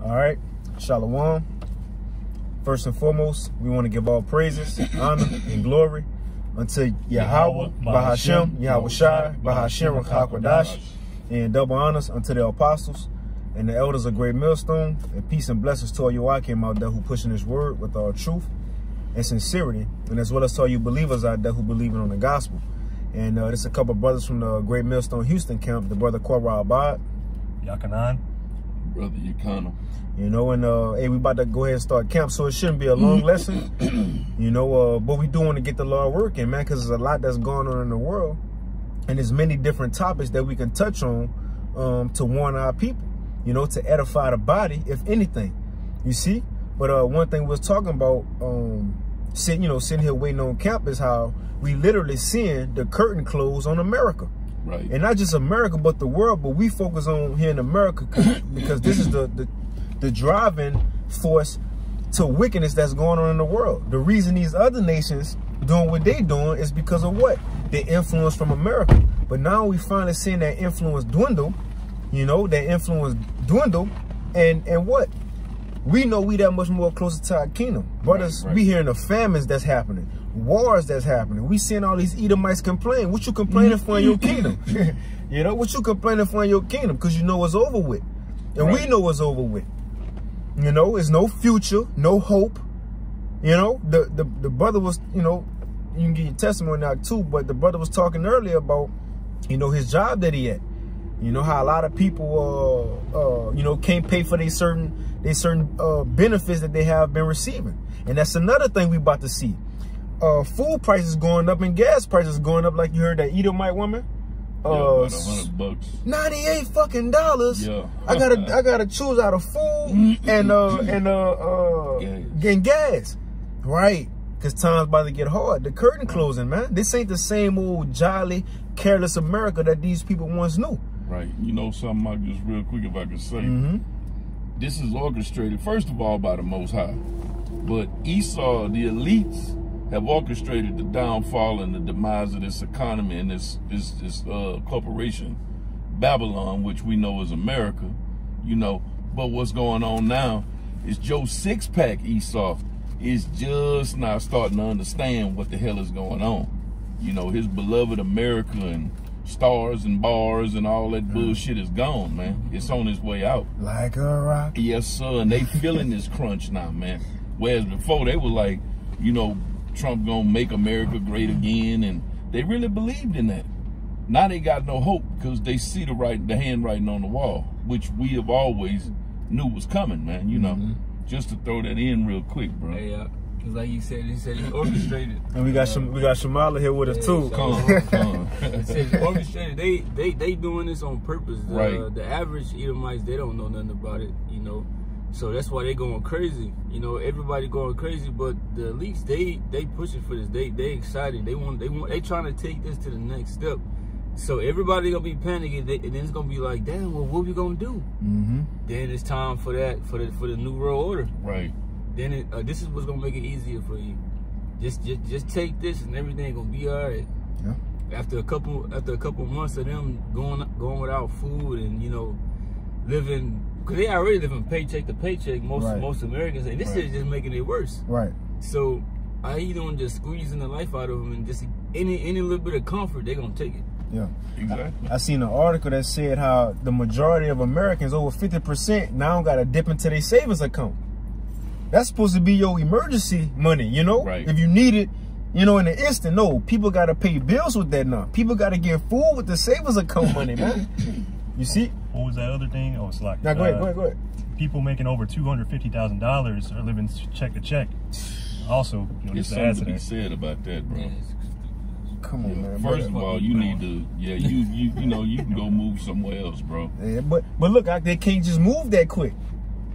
All right, Shalom. First and foremost, we want to give all praises, honor, and glory unto Yahweh, Bahashem, Yahweh Shai, Bahashem, Hakwadash, and double honors unto the apostles and the elders of Great Millstone, and peace and blessings to all you Akim out there who pushing this word with all truth and sincerity, and as well as to all you believers out there who believing on the gospel. And there's a couple of brothers from the Great Millstone Houston camp, the brother Korah Abad, Yakanan, brother Yakana. You know, and hey, we about to go ahead and start camp, so it shouldn't be a long lesson. You know, but we do want to get the Lord working, man, because there's a lot that's going on in the world, and there's many different topics that we can touch on to warn our people, you know, to edify the body, if anything. You see? But one thing we was talking about, sitting here waiting on camp, is how we literally seeing the curtain close on America. Right. And not just America, but the world. But we focus on here in America because this is the driving force to wickedness that's going on in the world. The reason these other nations doing what they doing is because of what? The influence from America. But now we finally seeing that influence dwindle, you know, that influence dwindle, and what? We know we that much more closer to our kingdom. Brothers, right. We hearing the famines that's happening, wars that's happening. We seeing all these Edomites complain. What you complaining for in your kingdom? You know, what you complaining for in your kingdom? Because you know it's over with. And we know it's over with. You know, it's no future, no hope. You know, the brother was, you know, you can get your testimony out too, but the brother was talking earlier about, you know, his job that he had. You know, how a lot of people, you know, can't pay for their certain benefits that they have been receiving. And that's another thing we about to see. Food prices going up and gas prices going up, like you heard that Edomite woman. About $100. $98 fucking dollars. Yeah. I gotta choose out of food and gas. Right. Cause time's about to get hard. The curtain closing, man. This ain't the same old jolly, careless America that these people once knew. Right. You know something, Mike, just real quick, if I could say. This is orchestrated, first of all, by the Most High. But Esau, the elites, have orchestrated the downfall and the demise of this economy and this corporation, Babylon, which we know is America, you know. But what's going on now is Joe Six-Pack Esau is just now starting to understand what the hell is going on. You know, his beloved America and stars and bars and all that bullshit is gone, man. It's on its way out. Like a rock. Yes, sir. And they feeling this crunch now, man. Whereas before they were like, you know, Trump gonna make America great again, and they really believed in that. Now they got no hope because they see the handwriting on the wall, which we have always knew was coming, man. You know, just to throw that in real quick, bro. Hey, cause like he said he orchestrated. And we got Shamala here with us too. Come on. It says orchestrated. They doing this on purpose. Right. The average Edomites, they don't know nothing about it, you know. So that's why they going crazy. You know, everybody going crazy, but the elites, they pushing for this. They excited. They trying to take this to the next step. So everybody gonna be panicking, and then it's gonna be like, damn, well, what we gonna do? Then it's time for the new world order. Right. Then this is what's gonna make it easier for you. Just take this, and everything gonna be all right. Yeah. After a couple months of them going without food and, you know, living. Because they already living paycheck to paycheck, most Americans, and this is just making it worse. Right. So I either on just squeezing the life out of them, and just any little bit of comfort, they're gonna take it. Yeah, exactly. I seen an article that said how the majority of Americans, over 50%, now got to dip into their savings account. That's supposed to be your emergency money, you know. Right. If you need it, you know, in an instant. No, people got to pay bills with that now. People got to get food with the savings account money, man. You see? What was that other thing? Oh, it's like now, go ahead. People making over $250,000 are living check to check. Also, you know, there's something to be said about that, bro. Come on, man. First of all, you need to, you know, you can go move somewhere else, bro. Yeah, but look, they can't just move that quick.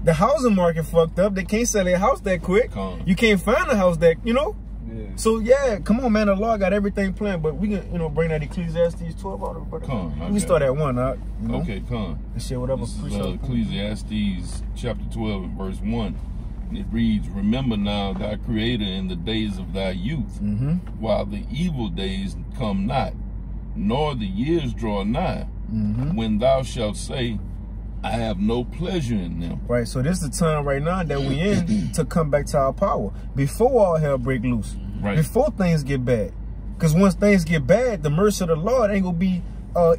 The housing market fucked up. They can't sell their house that quick. You can't find a house that, you know. Yeah. So yeah, come on, man. The law got everything planned, but we can, you know, bring that Ecclesiastes 12 out of it. We can start at 1, you know? Okay, come. And share whatever. This is Ecclesiastes chapter 12 and verse 1. And it reads, "Remember now thy Creator in the days of thy youth, while the evil days come not, nor the years draw nigh, when thou shalt say, I have no pleasure in them. Right, so this is the time right now that we in to come back to our power. Before all hell break loose. Right. Before things get bad. Because once things get bad, the mercy of the Lord ain't going to be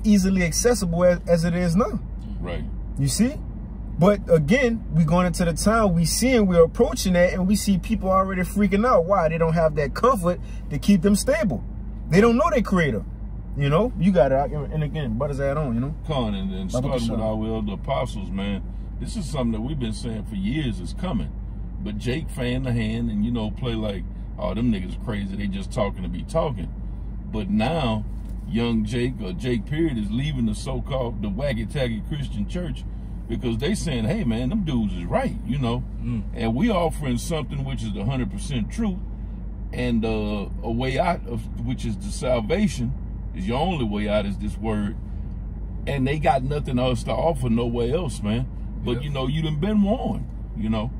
easily accessible as it is now. Right. You see? But again, we going into the time, we're approaching that, and we see people already freaking out. Why? They don't have that comfort to keep them stable. They don't know their creator. You know, you got it. And again, butters add on, you know. Con, and starting with our elder apostles, man, this is something that we've been saying for years is coming. But Jake fan the hand and, you know, play like, oh, them niggas crazy. They just talking to be talking. But now, young Jake, or Jake period, is leaving the so-called, the wacky-tacky Christian church because they saying, hey, man, them dudes is right, you know. And we offering something which is the 100% truth and a way out of, which is the salvation. Is your only way out is this word, and they got nothing else to offer nowhere else, man. But you know, you done been warned, you know.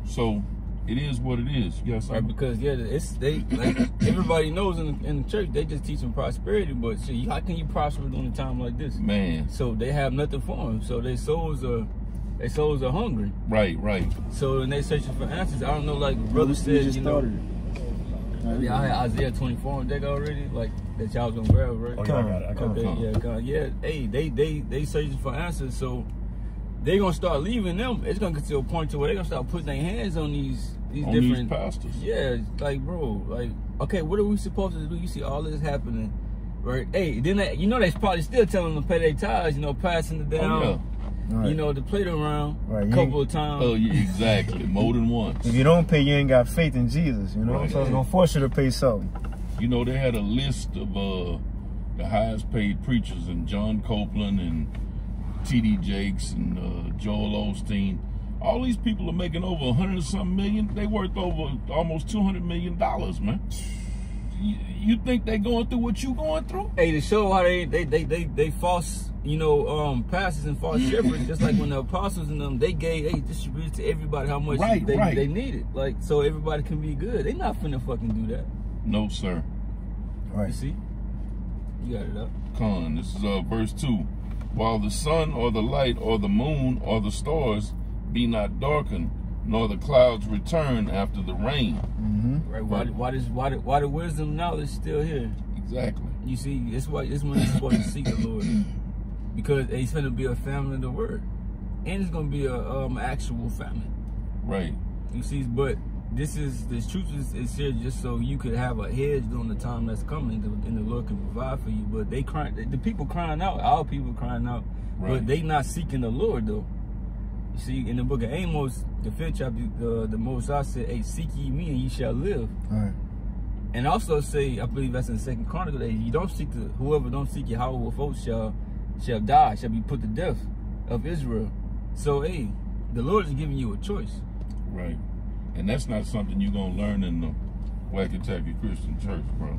So it is what it is. Yes, right. Because it's like everybody knows in the church they just teaching prosperity, but shit, how can you prosper during a time like this, man? So they have nothing for them. So their souls are hungry. Right. So and they searching for answers. I don't know, like brother said, you know. Yeah, I had Isaiah 24 on deck already, like that y'all was gonna grab, right? Oh, yeah, I got it. Yeah. Hey, they searching for answers, so they gonna start leaving them. It's gonna get to a point to where they gonna start putting their hands on these different pastors. Yeah, like bro, like okay, what are we supposed to do? You see all this happening, right? Hey, then you know they probably still telling them to pay their tithes, you know, passing it down. Oh, yeah. Right. You know, to play it around a couple of times. Oh, yeah, exactly. More than once. If you don't pay, you ain't got faith in Jesus, you know? Right. So it's going to force you to pay something. You know, they had a list of the highest paid preachers, and John Copeland and T.D. Jakes and Joel Osteen. All these people are making over 100-something million. They worth over almost $200 million, man. You think they going through what you going through? Hey, to show how they false, you know, pastors and false shepherds, just like when the apostles and them, they distributed to everybody how much they needed, like, so everybody can be good. They not finna fucking do that. No, sir. Right. You see? You got it up. Con, this is verse 2. While the sun or the light or the moon or the stars be not darkened, nor the clouds return after the rain. Right. Why the wisdom and knowledge still here? Exactly. You see, it's when you're supposed to seek the Lord, because it's going to be a family of the word, and it's going to be a actual family. Right. You see, but this truth is here just so you could have a hedge during the time that's coming, and the Lord can provide for you. But the people crying out, our people crying out, but they not seeking the Lord though. You see, in the book of Amos, the 5th chapter, the Most High said, hey, seek ye me and ye shall live. Right. And also say, I believe that's in 2 Chronicles, that you don't seek whoever don't seek Yahweh with oath shall die, shall be put to death of Israel. So, hey, the Lord is giving you a choice. Right. And that's not something you're going to learn in the wacky-tacky Christian church, bro.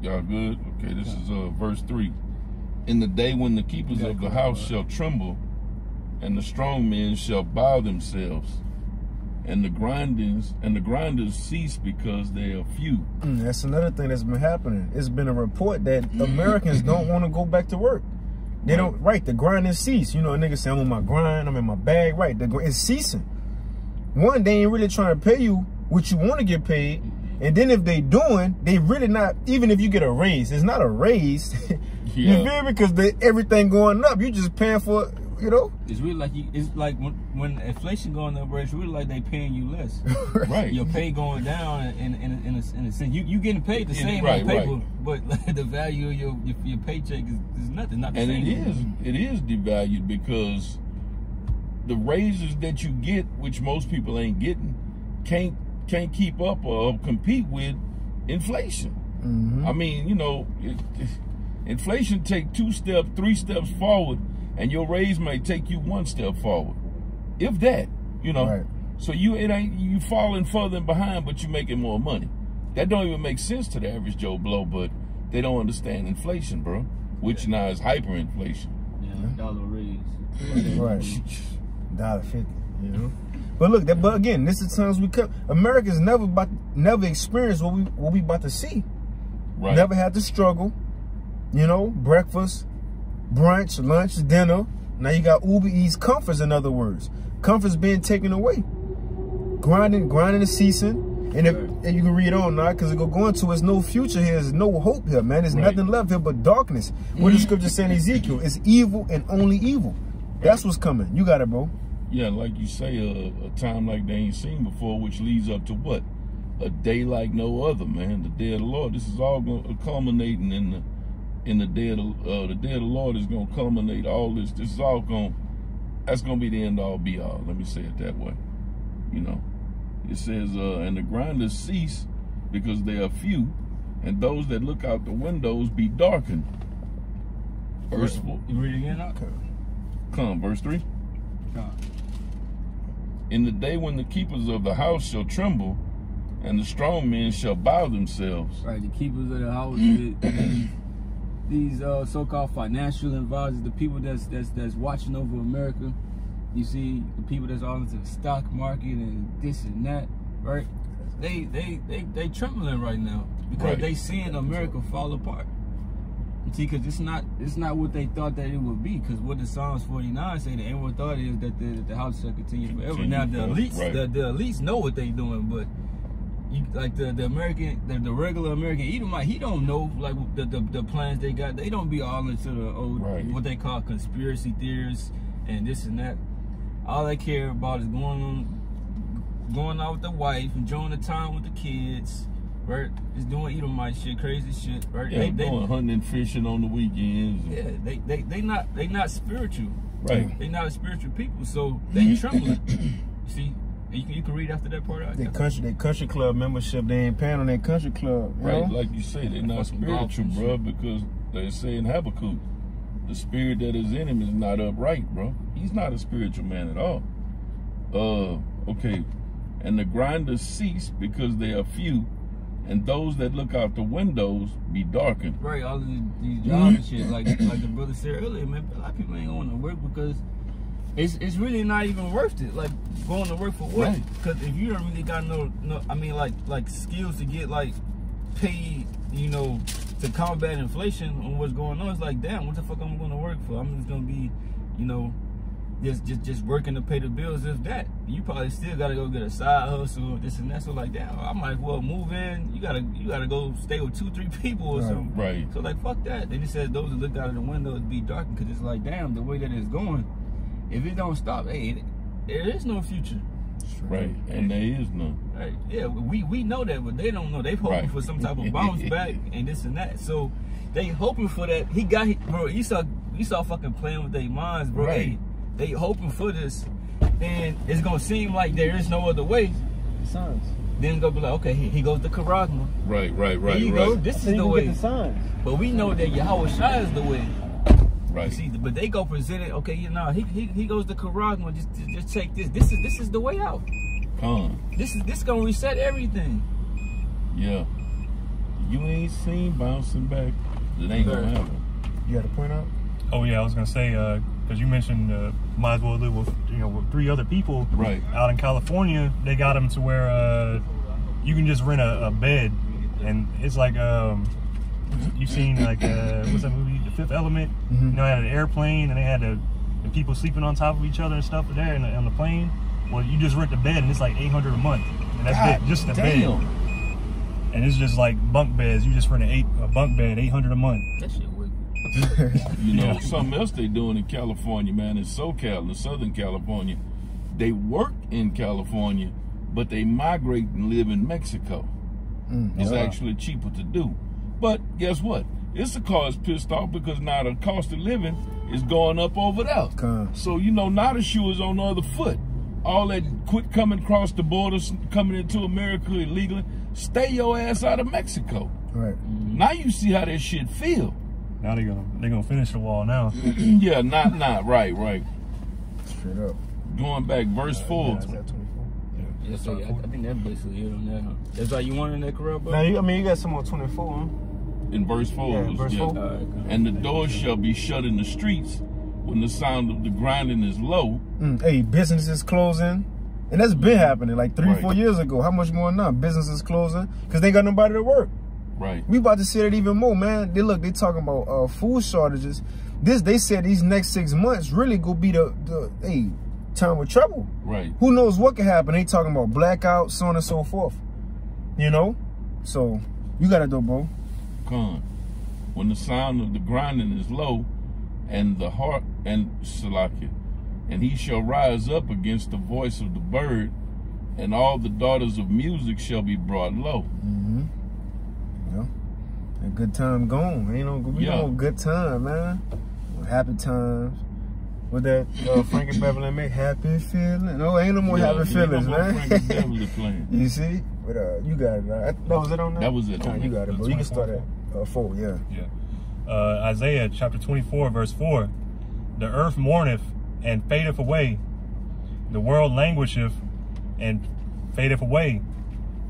Y'all good? Okay, this is verse 3. In the day when the keepers of the house shall tremble, and the strong men shall bow themselves, and the grinders cease because they are few. That's another thing that's been happening. It's been a report that Americans don't want to go back to work. They don't. Right, the grinding cease. You know, a nigga say, I'm on my grind, I'm in my bag. Right, it's ceasing. One, they ain't really trying to pay you what you want to get paid. And then if they doing, they really not, even if you get a raise, it's not a raise. You feel me? Because everything going up, you just paying for, you know? It's really like, it's like when inflation going up, it's really like they paying you less. Right. Your pay going down in a sense. You getting paid the same on paper, but the value of your paycheck is nothing, not the same. And it is devalued because the raises that you get, which most people ain't getting, can't keep up or compete with inflation. I mean, you know, inflation take 2 steps, 3 steps forward, and your raise might take you 1 step forward, if that, you know. Right. So you falling further behind, but you making more money. That don't even make sense to the average Joe Blow, but they don't understand inflation, bro, which now is hyperinflation. Yeah, dollar raise. Right. $1.50, you know. But look, but again, this is times we come. America's never experienced what we about to see. Right. Never had to struggle. You know, breakfast, brunch, lunch, dinner. Now you got Uber Eats comforts, in other words. Comforts being taken away. Grinding is ceasing. And and you can read on now, because it go going to, there's no future here, there's no hope here, man. There's nothing left here but darkness. What the scripture saying in Ezekiel, it's evil and only evil. That's what's coming. You got it, bro. Yeah, like you say, a time like they ain't seen before, which leads up to what? A day like no other, man. The day of the Lord. This is all going culminating in the day of the Lord is going to culminate all this. This is all going. That's going to be the end all be all. Let me say it that way. You know, it says, and the grinders cease because they are few, and those that look out the windows be darkened. Verse 4. You read it again? Okay. Come, verse 3. God. In the day when the keepers of the house shall tremble, and the strong men shall bow themselves. Right, the keepers of the house, these so-called financial advisors, the people that's watching over America. You see the people that's all into the stock market and this and that, right? They trembling right now because they seeing America fall apart. See, because it's not what they thought that it would be. Because what the Psalms 49 say, the inward thought is that the house shall continue forever. Now the elites, the elites know what they doing, but you, like the American, the regular American Edomite, he don't know like the plans they got. They don't be all into the old what they call conspiracy theories and this and that. All they care about is going out with the wife, enjoying the time with the kids. Right, just doing Edomite shit, crazy shit. Right, yeah, they going hunting and fishing on the weekends. Yeah, they not spiritual. Right, they not a spiritual people, so they trembling. See, you can read after that part. They country club membership. They ain't paying on their country club. Right, like you say, they not spiritual, bro, because they say in Habakkuk, the spirit that is in him is not upright, bro. He's not a spiritual man at all. Okay, and the grinders cease because they are few. And those that look out the windows be darkened. Right, all of these jobs and shit, like the brother said earlier, man. A lot of people ain't going to work because it's really not even worth it. Like going to work for what? Because if you don't really got no, I mean, like skills to get like paid, you know, to combat inflation on what's going on. It's like, damn, what the fuck I'm going to work for? I'm just going to be, you know, just working to pay the bills. If that, you probably still gotta go get a side hustle, this and that. So like that, I might as well move in. You gotta go stay with 2-3 people or something. Right. So like fuck that. They just said those that look out of the windows be darkened because it's like, damn, the way that it's going, if it don't stop, hey, there is no future. Right, and there is none. Right. Yeah, we know that, but they don't know. They hoping for some type of bounce back and this and that. So they hoping for that. He got, bro. You saw fucking playing with their minds, bro. Right. Hey, they hoping for this, and it's gonna seem like there is no other way. Signs. Then gonna be like, okay, here goes the Karagma. Right. Here you go. This is the way. Get the signs. But we know that Yahweh Shai is the way. Right. You see, but they go present it. Okay, you know, he goes the Karagma. Just take this. This is the way out. This gonna reset everything. Yeah. You ain't seen bouncing back. It ain't gonna happen. You got a point out? Oh yeah, I was gonna say because you mentioned might as well live with with 3 other people. Right. Out in California, they got them to where you can just rent a bed, and it's like you've seen like what's that movie, The Fifth Element? You know, they had an airplane and they had the people sleeping on top of each other and stuff there on the plane. Well, you just rent the bed and it's like $800 a month, and that's it, just the bed. And it's just like bunk beds. You just rent a bunk bed, $800 a month. That shit wicked. You know, something else they doing in California, man, in SoCal, in Southern California. They work in California, but they migrate and live in Mexico. It's actually cheaper to do. But guess what? Issachar is pissed off because now the cost of living is going up over there. So, you know, now the shoe is on the other foot. All that quit coming across the borders, coming into America illegally, stay your ass out of Mexico. Right. Now you see how that shit feel. Now they're gonna finish the wall now. Yeah, not right. Straight up. Going back, verse 4. Is that 24? Yeah, so I think that's basically it on that. Huh? That's all you want in that corral, bro? Now, you got some on 24, huh? In verse 4. Yeah, verse 4. Right, and the doors shall be shut in the streets when the sound of the grinding is low. Hey, businesses closing. And that's been happening like 3 or 4 years ago. How much more now? Businesses closing because they got nobody to work. Right. We about to see that even more, man. They talking about food shortages. They said these next 6 months really gonna be the time of trouble. Right. Who knows what can happen? They talking about blackouts, so on and so forth. You know? So you gotta do, bro. When the sound of the grinding is low, and the heart and Salakia, and he shall rise up against the voice of the bird, and all the daughters of music shall be brought low. Yeah. A good time gone. Ain't no good time, man. Happy times. With that Frankie Beverly make happy feeling. No, ain't no more happy feelings, man. Frankie Beverly playing. You see? But you got it. That was it on that? That was it. You got it, bro. You can start at 4, yeah. Isaiah chapter 24, verse 4. The earth mourneth and fadeth away. The world languisheth and fadeth away.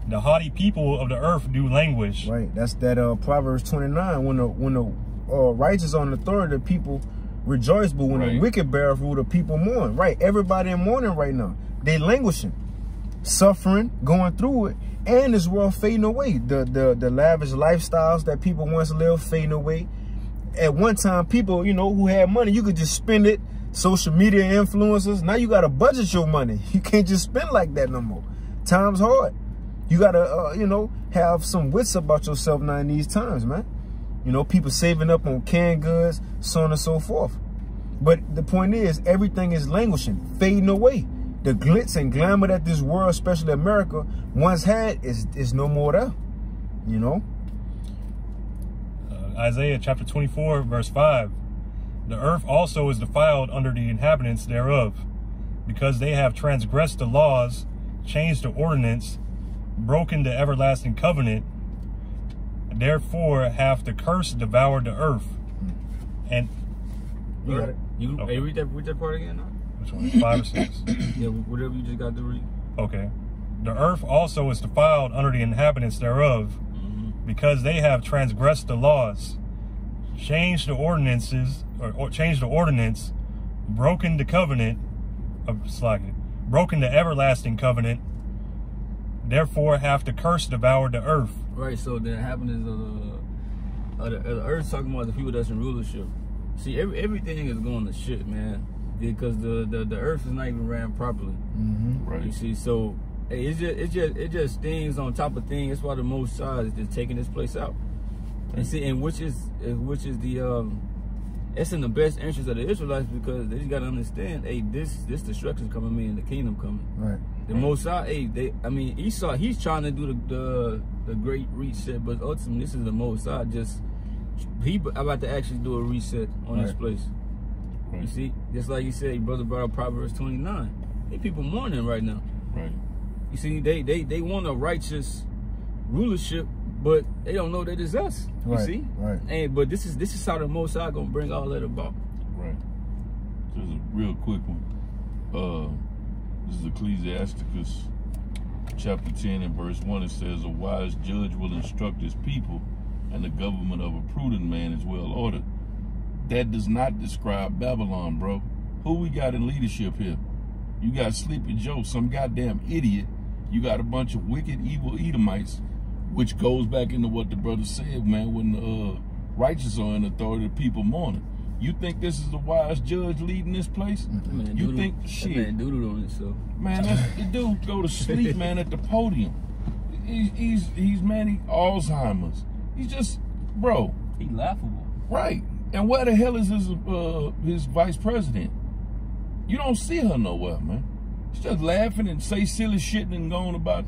The haughty people of the earth do languish. Right. That's that Proverbs 29. When the righteous on authority, the people rejoice, but when the wicked bear rule, the people mourn. Right. Everybody in mourning right now. They languishing, suffering, going through it, and this world fading away. The lavish lifestyles that people once lived fading away. At one time, people, who had money, you could just spend it. Social media influencers. Now you got to budget your money. You can't just spend like that no more. Time's hard. You got to, have some wits about yourself now in these times, man. People saving up on canned goods, so on and so forth. But the point is, everything is languishing, fading away. The glitz and glamour that this world, especially America, once had is no more there. Isaiah chapter 24, verse 5. The earth also is defiled under the inhabitants thereof, because they have transgressed the laws, changed the ordinance, broken the everlasting covenant. Therefore hath the curse devoured the earth. And you got it. Hey, read that part again now. Which one? 5 or 6? Yeah, whatever you just got to read. Okay. The earth also is defiled under the inhabitants thereof, because they have transgressed the laws, changed the ordinances, or changed the ordinance, broken the covenant broken the everlasting covenant. Therefore hath the curse devoured the earth. Right. So the inhabitants of the earth, talking about the people that's in rulership. See, everything is going to shit, man, because the earth is not even ran properly. Right. You see, so hey, it just things on top of things. That's why the Most High is just taking this place out. And see, and which is the it's in the best interest of the Israelites, because they just gotta understand, hey, this destruction is coming, in the kingdom coming. Right. The Most High, hey, Esau, he's trying to do the great reset, but ultimately this is the Most High he about to actually do a reset on this place. Right. You see, just like you said, your brother brought up Proverbs 29. Hey, people mourning right now. Right. You see, they want a righteous rulership, but they don't know that it's us. You see? Right. But this is how the Most High gonna bring all that about. Right. Just a real quick one. This is Ecclesiasticus chapter 10 and verse 1. It says, a wise judge will instruct his people, and the government of a prudent man is well ordered. That does not describe Babylon, bro. Who we got in leadership here? You got Sleepy Joe, some goddamn idiot. You got a bunch of wicked, evil Edomites, which goes back into what the brother said, man, when the righteous are in authority, the people mourning. You think this is the wise judge leading this place? Man, you think shit? Man, doodle on it, so. Man, the dude go to sleep, man, at the podium. He's Alzheimer's. He's just, bro. He laughable. Right. And where the hell is his vice president? You don't see her nowhere, man. She's just laughing and say silly shit and going about.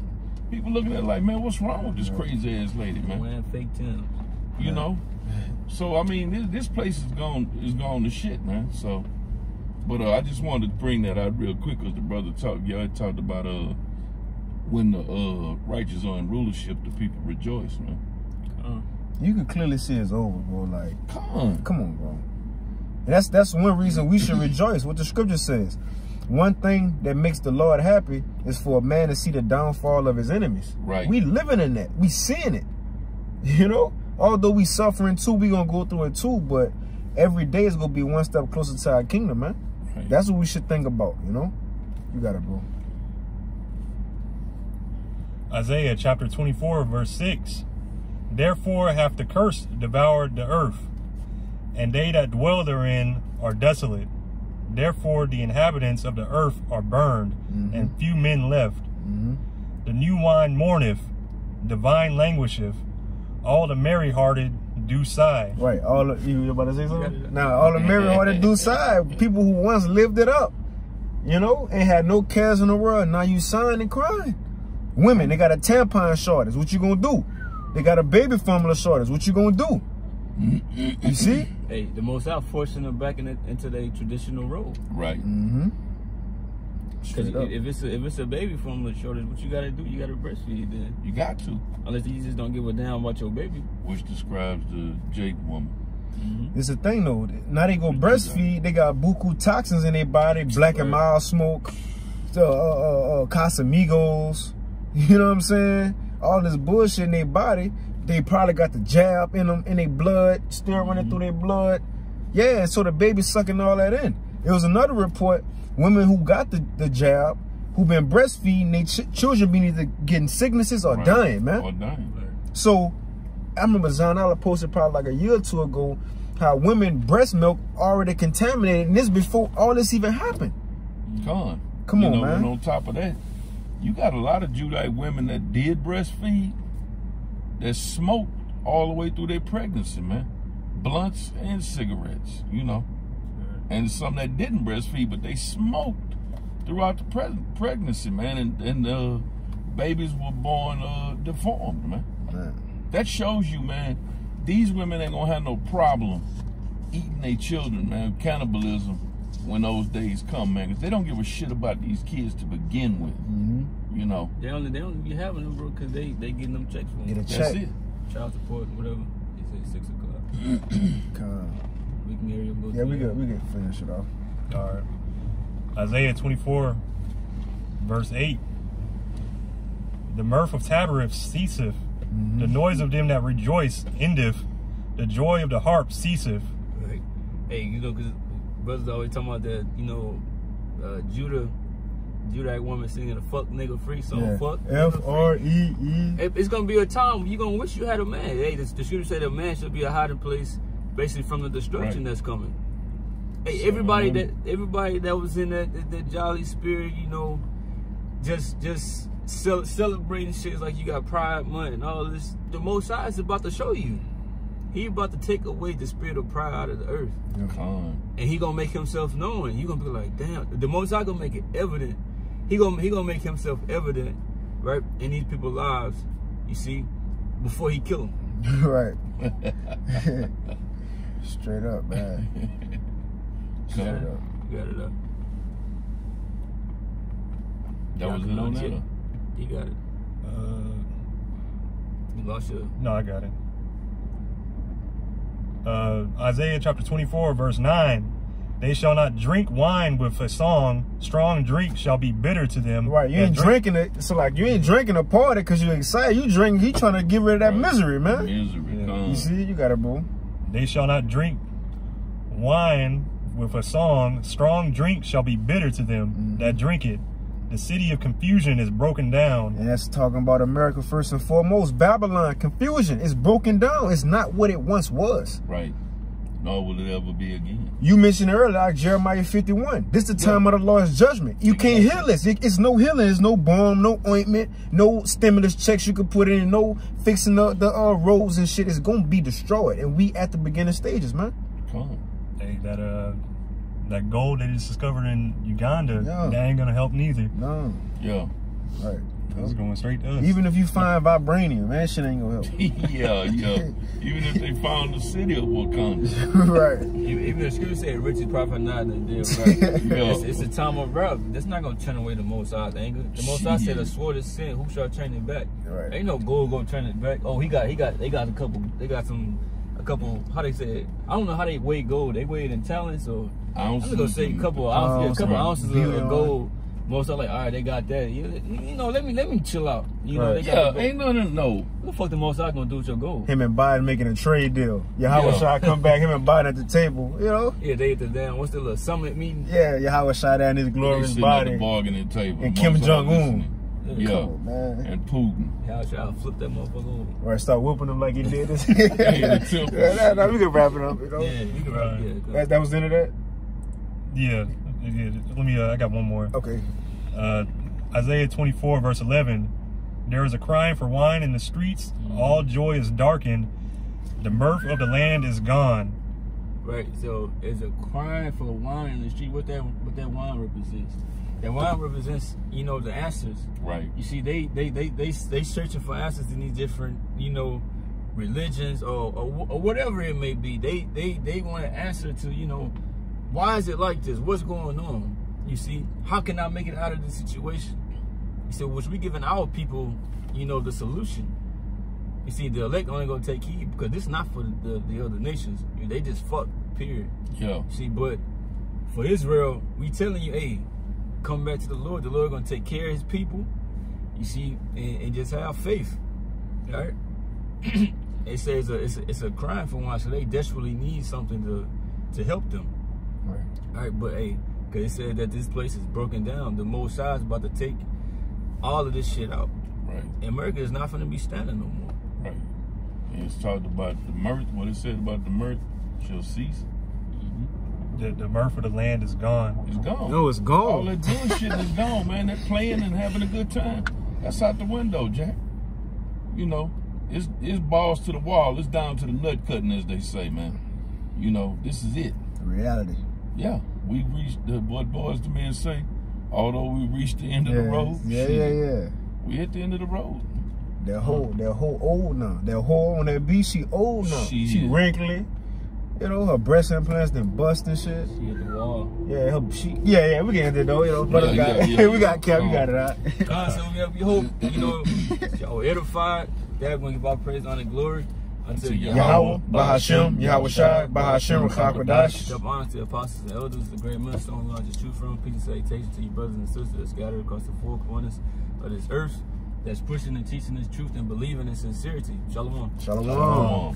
People looking at her like, man, what's wrong with this crazy ass lady, man? Wearing fake Timbs. You know. So I mean, this place is gone to shit, man. So, but I just wanted to bring that out real quick, because the brother talked about when the righteous are in rulership, the people rejoice, man. You can clearly see it's over, bro. Like, come on, bro. And that's one reason we should rejoice. What the scripture says. One thing that makes the Lord happy is for a man to see the downfall of his enemies. Right. We living in that. We seeing it. You know? Although we suffering too, we gonna go through it too, but every day is gonna be one step closer to our kingdom, man. Right. That's what we should think about, you know? You got it, bro. Isaiah chapter 24, verse 6. Therefore hath the curse devoured the earth, and they that dwell therein are desolate. Therefore the inhabitants of the earth are burned, and few men left. The new wine mourneth, the vine languisheth, all the merry-hearted do sigh. Right, you about to say something? Now, all the merry-hearted do sigh. People who once lived it up, you know, and had no cares in the world. Now you sighing and crying. Women, they got a tampon shortage. What you gonna do? They got a baby formula shortage. What you gonna do? You see? Hey, the Most High forcing them back into their traditional role. Right. Because if it's a baby formula shortage, what you gotta do? You gotta breastfeed then. You got to. Unless you just don't give a damn about your baby. Which describes the Jake woman. It's a thing though. Now they go breastfeed. They got buku toxins in their body, black and mild smoke, Casamigos. You know what I'm saying? All this bullshit in their body. They probably got the jab in them, in their blood, still running through their blood. Yeah, and so the baby's sucking all that in. There was another report, women who got the jab, who been breastfeeding, their children been either getting sicknesses or dying, man. Or dying. So, I remember Zanala posted probably like a year or two ago how women breast milk already contaminated, and this before all this even happened. Come on, man. And on top of that, you got a lot of Judite women that did breastfeed that smoked all the way through their pregnancy, man. Blunts and cigarettes, you know. And some that didn't breastfeed, but they smoked throughout the pregnancy, man. And babies were born deformed, man. That shows you, man, these women ain't gonna have no problem eating their children, man. Cannibalism when those days come, man, because they don't give a shit about these kids to begin with. You know, they only be having them, bro, because they getting them checks from them. That's it. Child support, whatever. They say 6 o'clock. We can hear you go. Yeah, we can finish it off. All right. Isaiah 24, verse 8. The mirth of Tabereth ceaseth, the noise of them that rejoice endeth, the joy of the harp ceaseth. Right. Hey, you know, because brothers always talking about that, you know, Judite woman singing a fuck nigga free song. Yeah. Fuck F-R-E-E. It's gonna be a time when you're gonna wish you had a man. Hey, the scripture said a man should be a hiding place basically from the destruction that's coming. Hey, so, everybody that was in that jolly spirit, you know, just celebrating shit like you got Pride Month and all this. The Most High is about to show you. He about to take away the spirit of pride out of the earth. And he gonna make himself known. You gonna be like, damn, the Most High gonna make it evident. He gonna make himself evident, right, in these people's lives, you see, before he kill them. Right. Straight up, man. Straight up. You got it up. That was it on that? You got it. You lost your... No, I got it. Isaiah chapter 24, verse 9. They shall not drink wine with a song. Strong drink shall be bitter to them. Right, you ain't drinking it. So like, you ain't drinking a party because you're excited. You drink, he trying to get rid of that misery, man. Misery. You see, you got it, boo. They shall not drink wine with a song. Strong drink shall be bitter to them that drink it. The city of confusion is broken down. And that's talking about America first and foremost. Babylon, confusion is broken down. It's not what it once was. Right. Nor will it ever be again. You mentioned earlier, like Jeremiah 51. This is the time of the Lord's judgment. You can't heal this. It's no healing. There's no balm, no ointment, no stimulus checks you could put in, no fixing the roads and shit. It's going to be destroyed. And we at the beginning stages, man. Hey, that gold they just discovered in Uganda, that ain't gonna help neither. No. Yeah. Right. It's going straight to us. Even if you find vibranium, man, shit ain't gonna help. Yeah. Even if they found the city of Wakanda. Right. Even the scripture said Richard prophet not in the right? It's a time of wrath. That's not gonna turn away the Most High's anger. The Most High said a sword is sin. Who shall turn it back? Right. Ain't no gold gonna turn it back. Oh, they got a couple, how they say it? I don't know how they weigh gold. They weigh it in talents or I'm just gonna say a couple ounces of gold. Most are like, all right, they got that. You know, let me chill out. You know, they got ain't nothing. No. What the fuck the Most High gonna do with your gold? Him and Biden making a trade deal. Yahweh Shai come back. Him and Biden at the table. You know. Yeah, they at the damn. What's the little summit meeting? Yeah, Yahweh Shai down his glorious body. At the bargaining table. And Kim Jong Un. Yeah, Come on, man. and Putin. How y'all flip that motherfucker over? Or start whooping them like he did this. Yeah, the temple. Nah, we can wrap it up. You know? Yeah, you can wrap it. Yeah, That was the end of that? Yeah. Let me, I got one more. Okay. Isaiah 24, verse 11. There is a crying for wine in the streets. All joy is darkened. The mirth of the land is gone. Right, so it's a crying for wine in the street. What that wine represents? That wine represents, you know, the answers. Right. You see, they searching for answers in these different, you know, religions or whatever it may be. They want an answer to, you know, why is it like this? What's going on? You see, how can I make it out of this situation? You see, which we giving our people, you know, the solution. You see, the elect only gonna take heed because this is not for the other nations. They just fuck, period. Yeah. See, but for Israel, we telling you, hey, come back to the Lord. The Lord gonna take care of his people. You see, and just have faith. All right. It says it's a crime for one, so they desperately need something to help them. Right. All right, but hey, because it said that this place is broken down. The Most High is about to take all of this shit out. Right. And America is not going to be standing no more. Right. And it's talked about the mirth. What it said about the mirth shall cease. The mirth of the land is gone. It's gone. No, it's gone. All that good shit is gone, man. They're playing and having a good time. That's out the window, Jack. You know, it's balls to the wall. It's down to the nut cutting, as they say, man. You know, this is it. Reality. Yeah, we reached what boys to men say. Although we reached the end of the road, Yeah. we hit the end of the road. That whole old now. That whole on that beach, she old now. She wrinkly. You know, her breast implants done bust and shit. She hit the wall. Yeah, we can end it though, you know. But we got it out. God, so we hope, you know, y'all edified. That when give our praise, honor, and glory unto Yahweh, Bahashem, Yahweh Shai, Bahashem, Chakwadash. Give honor to the apostles and elders, the great millstone, largest truth from. Peace and salutation to your brothers and sisters that scattered across the four corners of this earth, that's pushing and teaching this truth and believing in sincerity. Shalom. Shalom.